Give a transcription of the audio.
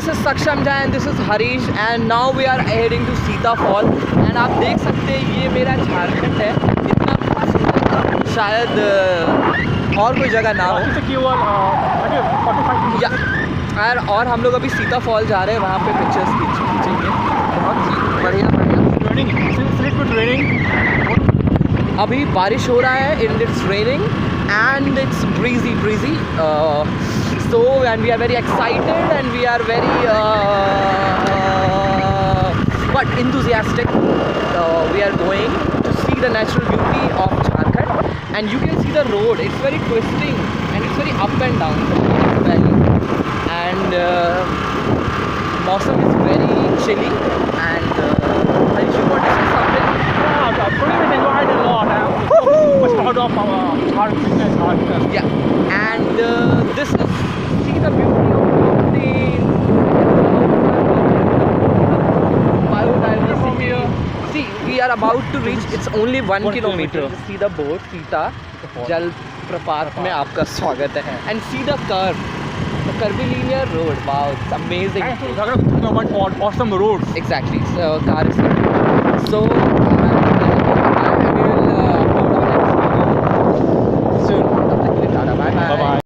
is Saksham Jai and this is Harish and now we are heading to Sita Fall and आप देख सकते हैं ये मेरा झारखंड है, इतना मस्त शायद और कोई जगह ना हो। यार और हम लोग अभी सीता फॉल जा रहे हैं, वहाँ पे पिक्चर्स खींचेंगे। बहुत बढ़िया अभी बारिश हो रहा है, it's raining and it's breezy so and we are very excited and we are very enthusiastic. We are going to see the natural beauty of Jharkhand and you can see the road, it's very twisting and it's very up and down valley and Mausam is very chilly and Harish, you want to say something? Yeah, and this is, see the beauty of the biodiversity. See, we are about to reach, it's only 1 kilometer. See the boat, Sita Jal Prapat में आपका स्वागत है. And see the curvilinear road. Wow, it's amazing. Awesome roads. Exactly. So car is coming. So